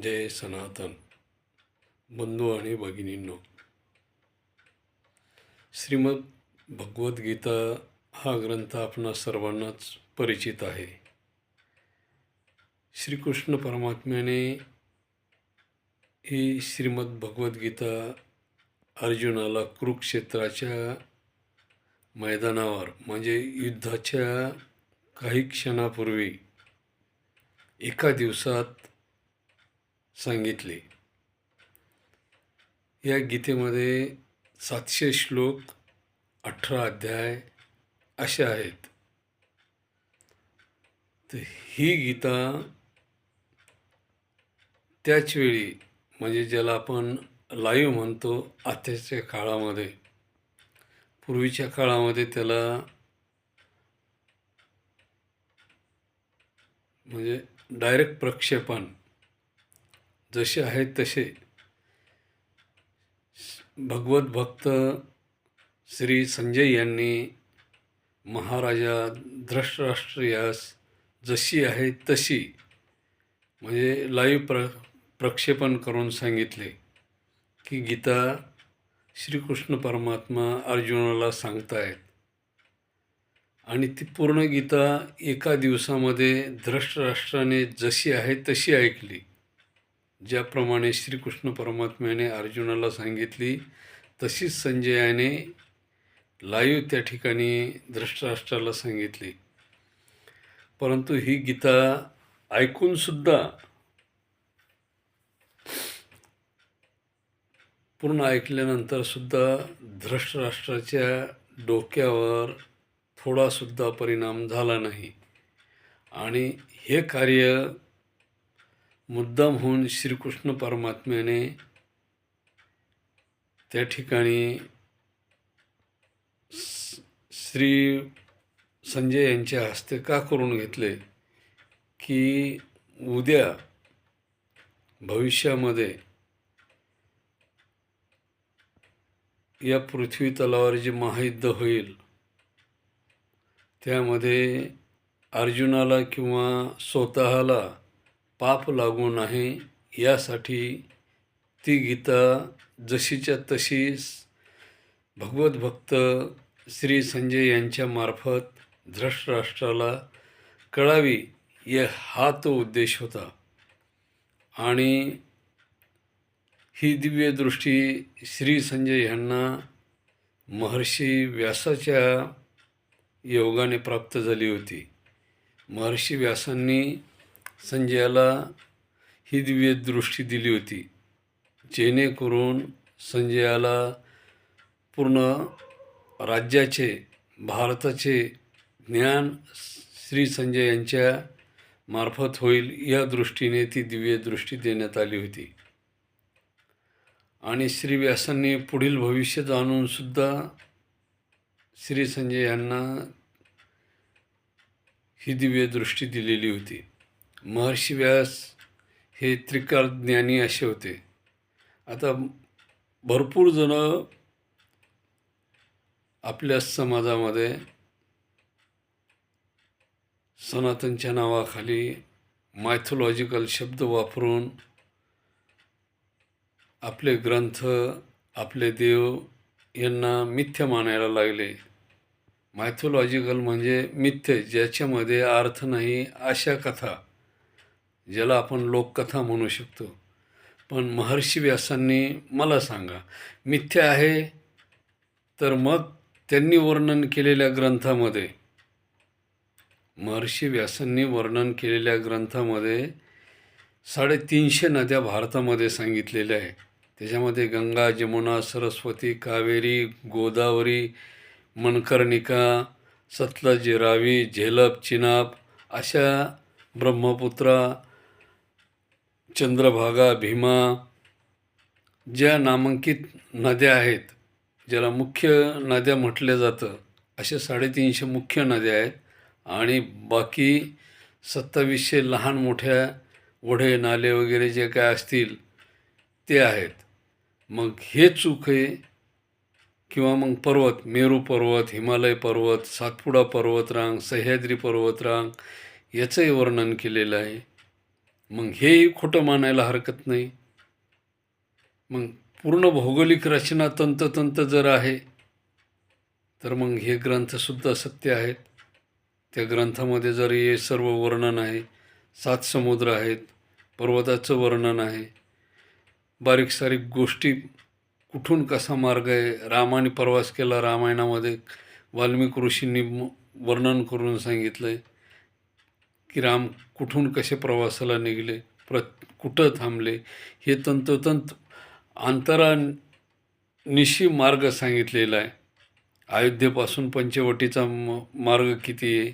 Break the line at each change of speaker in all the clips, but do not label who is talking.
जय सनातन बंधू आणि भगिनींनो, श्रीमद भगवद्गीता हा ग्रंथ आपणा सर्वांनाच परिचित आहे. श्रीकृष्ण परमात्म्याने ही श्रीमद भगवद्गीता अर्जुनाला कुरुक्षेत्राच्या मैदानावर म्हणजे युद्धाच्या काही क्षणापूर्वी एका दिवसात सांगितले. या गीतेमध्ये 700 श्लोक, 18 अध्याय असे आहेत. तर ही गीता त्याच वेळी म्हणजे ज्याला आपण लाईव्ह म्हणतो आताच्या काळामध्ये, पूर्वीच्या काळामध्ये त्याला म्हणजे डायरेक्ट प्रक्षेपण जसे आहेत तसे भगवत भक्त श्री संजय यांनी महाराजा धृतराष्ट्र यास जशी आहे तशी म्हणजे लाईव्ह प्रक्षेपण करून सांगितले की गीता श्रीकृष्ण परमात्मा अर्जुनाला सांगतायत. आणि ती पूर्ण गीता एका दिवसामध्ये धृतराष्ट्राने जशी आहे तशी ऐकली. ज्याप्रमाणे श्रीकृष्ण परमात्म्याने अर्जुनाला सांगितली तशीच संजयाने लाईव्ह त्या ठिकाणी धृतराष्ट्राला सांगितली. परंतु ही गीता ऐकूनसुद्धा पूर्ण ऐकल्यानंतरसुद्धा धृतराष्ट्राच्या डोक्यावर थोडासुद्धा परिणाम झाला नाही. आणि हे कार्य मुद्दाम होऊन श्रीकृष्ण परमात्म्याने त्या ठिकाणी श्री संजय यांच्या हस्ते का करून घेतले की उद्या भविष्यामध्ये या पृथ्वी तलावर जे महायुद्ध होईल त्यामध्ये अर्जुनाला किंवा स्वतःला पाप लागू नये यासाठी ती गीता जशीच्या तशीच भगवत भक्त श्री संजय यांच्या मार्फत धृतराष्ट्राला कळावी हा तो उद्देश होता. आणि ही दिव्य दृष्टी श्री संजय यांना महर्षी व्यासाच्या योगाने प्राप्त झाली होती. महर्षी व्यासांनी संजयाला ही दिव्य दृष्टी दिली होती जेणेकरून संजयाला पूर्ण राज्याचे भारताचे ज्ञान श्री संजय यांच्या मार्फत होईल या दृष्टीने ती दिव्य दृष्टी देण्यात आली होती. आणि श्री व्यासांनी पुढील भविष्य जाणूनसुद्धा श्री संजय यांना ही दिव्य दृष्टी दिलेली होती. महर्षी व्यास हे त्रिकाल ज्ञानी असे होते. आता भरपूर जण आपल्या समाजामध्ये सनातनच्या नावाखाली मायथॉलॉजिकल शब्द वापरून आपले ग्रंथ, आपले देव यांना मिथ्या मानायला लागले. मायथॉलॉजिकल म्हणजे मिथ्य, ज्याच्यामध्ये अर्थ नाही अशा कथा, ज्याला आपण लोककथा म्हणू शकतो. पण महर्षी व्यासांनी मला सांगा मिथ्या आहे तर मग त्यांनी वर्णन केलेल्या ग्रंथामध्ये, महर्षी व्यासांनी वर्णन केलेल्या ग्रंथामध्ये 350 नद्या भारतामध्ये सांगितलेल्या आहे. त्याच्यामध्ये गंगा, जमुना, सरस्वती, कावेरी, गोदावरी, मनकर्णिका, सतलज, रावी, झेलम, चिनाब अशा ब्रह्मपुत्रा, चंद्रभागा, भीमा ज्या नामांकित नद्या आहेत, ज्याला मुख्य नद्या म्हटलं जातं, अशा 350 मुख्य नद्या आहेत. आणि बाकी 2700 लहान मोठ्या ओढे, नाले वगैरे जे काय असतील ते आहेत. मग हे चूक आहे किंवा मग पर्वत, मेरू पर्वत, हिमालय पर्वत, सातपुडा पर्वतरांग, सह्याद्री पर्वतरांग याचंही वर्णन केलेलं आहे. मग हेही खोटं मानायला हरकत नाही. मग पूर्ण भौगोलिक रचना तंतोतंत जर आहे, तर मग हे ग्रंथसुद्धा सत्य आहेत. त्या ग्रंथामध्ये जर हे सर्व वर्णन आहे, 7 समुद्र आहेत, पर्वताचं वर्णन आहे, बारीक सारीक गोष्टी, कुठून कसा मार्ग आहे, रामाने प्रवास केला, रामायणामध्ये वाल्मिक ऋषींनी वर्णन करून सांगितलं आहे की राम कुठून कसे प्रवासाला निघाले, कुठं थांबले, हे तंतोतंत अंतरानिशी मार्ग सांगितलेला आहे. अयोध्येपासून पंचवटीचा मार्ग किती आहे,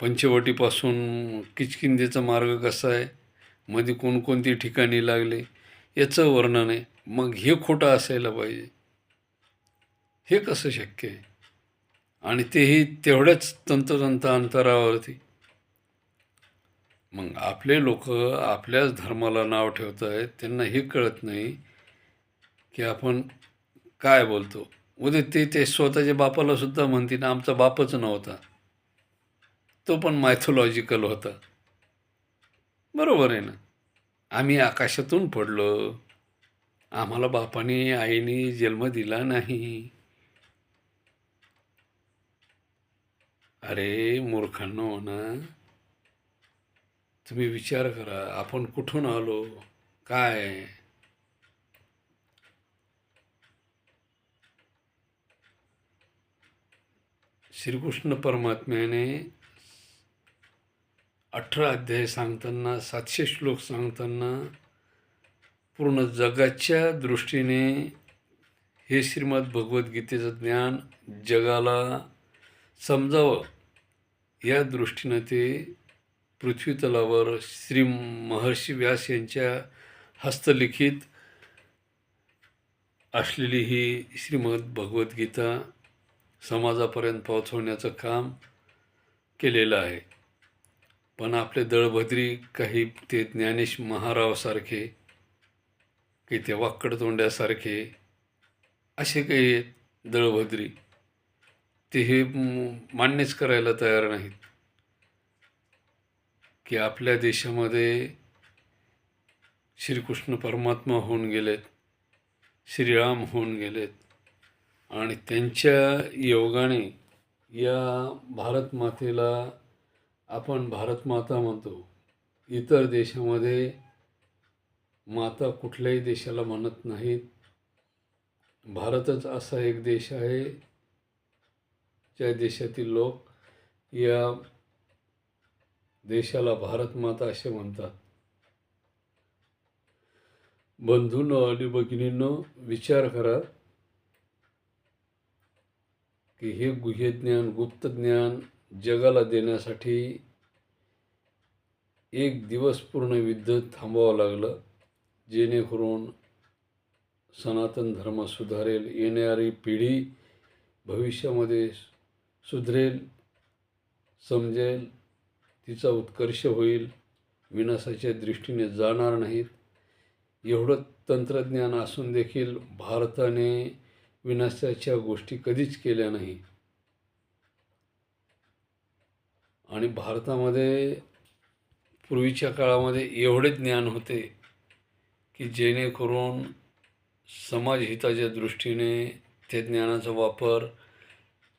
पंचवटीपासून किष्किंधेचा मार्ग कसा आहे, मध्ये कोणकोणती ठिकाणी लागले, याचं वर्णन आहे. मग हे खोटं असायला पाहिजे, हे कसं शक्य आहे? आणि तेही तेवढ्याच तंतोतंत अंतरावरती. मग आपले लोक आपल्याच धर्माला नाव ठेवत आहेत, त्यांना हे कळत नाही की आपण काय बोलतो. उद्या ते स्वतःच्या बापाला सुद्धा म्हणतील आमचा बापच नव्हता, तो पण मायथोलॉजिकल होता. बरोबर आहे ना? आम्ही आकाशातून पडलो, आम्हाला बापाने आईने जन्म दिला नाही. अरे मूर्खांनो ना, तुम्ही विचार करा, आपण कुठून आलो, काय. श्रीकृष्ण परमात्म्याने 18 अध्याय सांगताना, 700 श्लोक सांगताना, पूर्ण जगाच्या दृष्टीने हे श्रीमद भगवद्गीतेचं ज्ञान जगाला समजावं, या दृष्टीनं ते पृथ्वीतलावर श्री महर्षी व्यास यांच्या हस्तलिखित असलेली ही श्रीमद भगवद्गीता समाजापर्यंत पोहोचवण्याचं काम केलेलं आहे. पण आपले दळभद्री काही, ते ज्ञानेश महारावसारखे, की ते वाकडतोंड्यासारखे असे काही दळभद्री, ते हे मान्यच करायला तयार नाहीत की आपल्या देशामध्ये श्रीकृष्ण परमात्मा होऊन गेलेत, श्रीराम होऊन गेलेत, आणि त्यांच्या योगाने या भारत मातेला आपण भारत माता म्हणतो. इतर देशामध्ये माता कुठल्याही देशाला म्हणत नाहीत. भारतच असा एक देश आहे ज्या देशातील लोक या देशाला भारत माता असे म्हणतात. बंधूंनो आणि भगिनींनो, विचार करा की हे गुह्य ज्ञान, गुप्त ज्ञान जगाला देण्यासाठी एक दिवस पूर्ण युद्ध थांबवावं लागलं, जेणेकरून सनातन धर्म सुधारेल, येणारी पिढी भविष्यामध्ये सुधरेल, समजेल, तिचा उत्कर्ष होईल, विनाशाच्या दृष्टीने जाणार नाहीत. एवढं तंत्रज्ञान असून देखील भारताने विनाशाच्या गोष्टी कधीच केल्या नाही. आणि भारतामध्ये पूर्वीच्या काळामध्ये एवढे ज्ञान होते की जेणेकरून समाजहिताच्या दृष्टीने त्या ज्ञानाचा वापर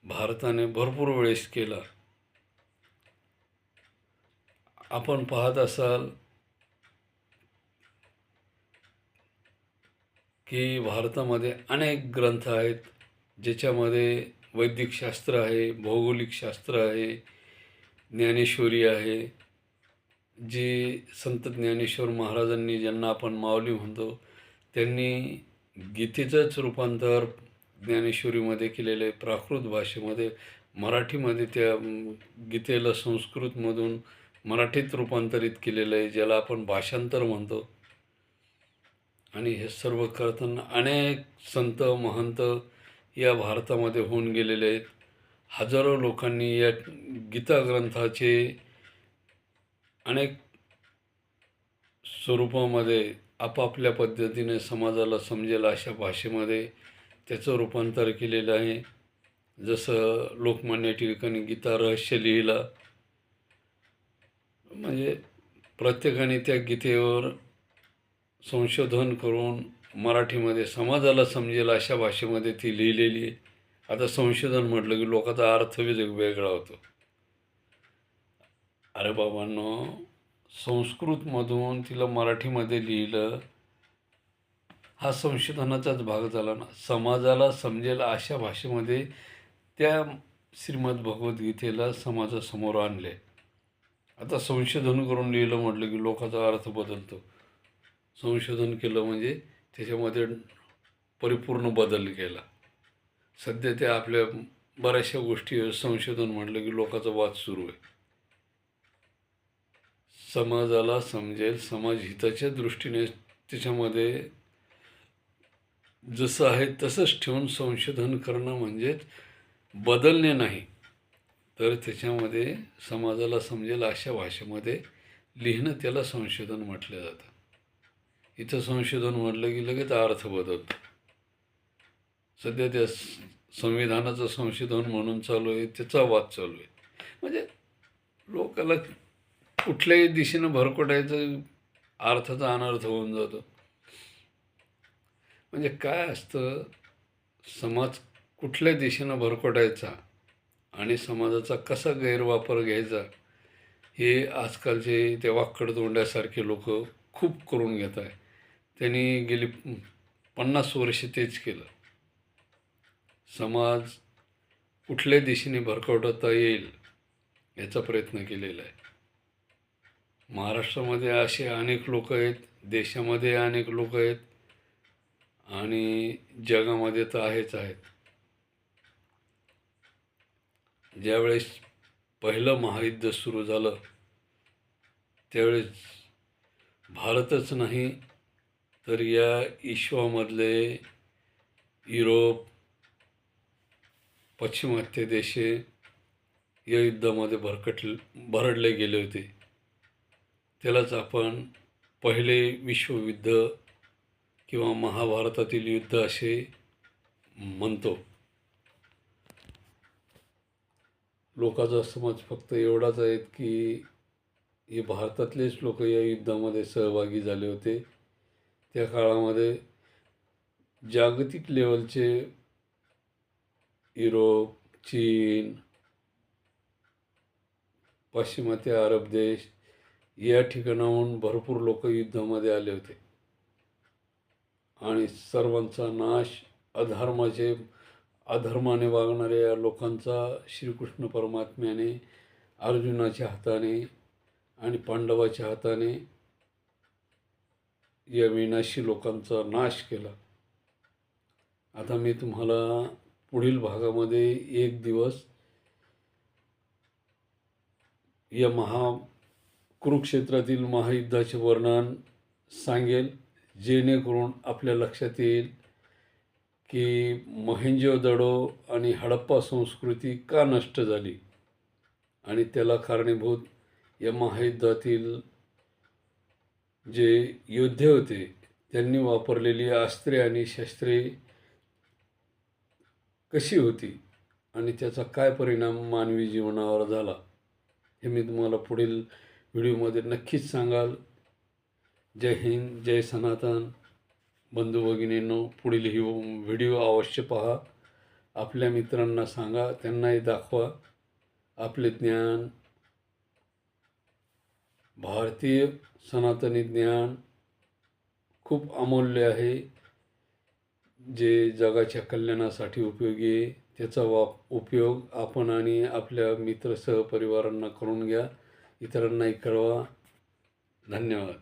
भारताने भरपूर वेळेस केला. आपण पाहत असाल की भारतामध्ये अनेक ग्रंथ आहेत, ज्याच्यामध्ये वैदिक शास्त्र आहे, भौगोलिक शास्त्र आहे, ज्ञानेश्वरी आहे, जे संत ज्ञानेश्वर महाराजांनी, ज्यांना आपण माऊली म्हणतो, त्यांनी गीतेचंच रूपांतर ज्ञानेश्वरीमध्ये केलेलं आहे. प्राकृत भाषेमध्ये, मराठीमध्ये त्या गीतेला संस्कृतमधून मराठीत रूपांतरित केलेलं आहे, ज्याला आपण भाषांतर म्हणतो. आणि हे सर्व करताना अनेक संत महंत या भारतामध्ये होऊन गेलेले आहेत. हजारो लोकांनी या गीता ग्रंथाचे अनेक स्वरूपामध्ये आपापल्या पद्धतीने समाजाला समजेल अशा भाषेमध्ये त्याचं रूपांतर केलेलं आहे. जसं लोकमान्य टिळकांनी गीता रहस्य लिहिला, म्हणजे प्रत्येकाने त्या गीतेवर संशोधन करून मराठीमध्ये समाजाला समजेल अशा भाषेमध्ये ती लिहिलेली आहे. आता संशोधन म्हटलं की लोकांचा अर्थ वेगळा होतो. अरे बाबांनो, संस्कृतमधून तिला मराठीमध्ये लिहिलं, हा संशोधनाचाच भाग झाला ना. समाजाला समजेल अशा भाषेमध्ये त्या श्रीमद भगवद्गीतेला समाजासमोर आणले. आता संशोधन करून लिहिलं म्हटलं की लोकांचा अर्थ बदलतो. संशोधन केलं म्हणजे त्याच्यामध्ये परिपूर्ण बदल केला. सध्या ते आपल्या बऱ्याचशा गोष्टी संशोधन म्हटलं की लोकांचा वाद सुरू आहे. समाजाला समजेल, समाजहिताच्या दृष्टीने त्याच्यामध्ये जसं आहे तसंच ठेवून संशोधन करणं म्हणजेच बदलणे नाही, तर त्याच्यामध्ये समाजाला समजेल अशा भाषेमध्ये लिहिणं, त्याला संशोधन म्हटलं जातं. इथं संशोधन म्हटलं की लगेच अर्थ बदलतो. सध्या त्या संविधानाचं संशोधन म्हणून चालू आहे, त्याचा वाद चालू आहे. म्हणजे लोकाला कुठल्याही दिशेनं भरकटायचं, अर्थाचा अनर्थ होऊन जातो. म्हणजे काय असतं, समाज कुठल्या दिशेनं भरकटायचा आणि समाजाचा कसा गैरवापर घ्यायचा, हे आजकालचे ते वाकडतोंड्यासारखे लोक खूप करून घेत आहे. त्यांनी गेली 50 वर्षे तेच केलं. समाज कुठल्या दिशेने भरकटवता येईल याचा प्रयत्न केलेला आहे. महाराष्ट्रामध्ये असे अनेक लोक आहेत, देशामध्ये अनेक लोक आहेत आणि जगामध्ये तर आहेत. ज्यावेळेस पहिलं महायुद्ध सुरू झालं त्यावेळेस भारतच नाही तर या विश्वामधले युरोप, पाश्चिमात्य देश या युद्धामध्ये भरडले गेले होते. त्यालाच आपण पहिले विश्वयुद्ध किंवा महाभारतातील युद्ध असे म्हणतो. लोकांचा समज फक्त एवढाच आहे की हे भारतातलेच लोक या युद्धामध्ये सहभागी झाले होते. त्या काळामध्ये जागतिक लेवलचे युरोप, चीन, पाश्चिमात्य अरब देश या ठिकाणाहून भरपूर लोक युद्धामध्ये आले होते आणि सर्वांचा नाश, अधर्माने वागणाऱ्या लोकांचा श्रीकृष्ण परमात्म्याने अर्जुनाच्या हाताने आणि पांडवाच्या हाताने या विनाशी लोकांचा नाश केला. आता मी तुम्हाला पुढील भागामध्ये एक दिवस या कुरुक्षेत्रातील महायुद्धाचे वर्णन सांगेल, जेणेकरून आपल्या लक्षात येईल की मोहेंजोदडो आणि हडप्पा संस्कृती का नष्ट झाली आणि त्याला कारणीभूत या महायुद्धातील जे योद्धे होते त्यांनी वापरलेली अस्त्रे आणि शस्त्रे कशी होती आणि त्याचा काय परिणाम मानवी जीवनावर झाला, हे मी तुम्हाला पुढील व्हिडिओमध्ये नक्कीच सांगाल. जय हिंद, जय सनातन. बंधू भगिनींनो, पुढील ही व्हिडिओ अवश्य पहा. आपल्या मित्रांना सांगा, त्यांनाही दाखवा. आपले ज्ञान, भारतीय सनातनी ज्ञान खूप अमूल्य आहे, जे जगाच्या कल्याणासाठी उपयोगी आहे. त्याचा उपयोग आपण आणि आपल्या मित्र सहपरिवारांना करून घ्या, इतरांनाही कळवा. धन्यवाद.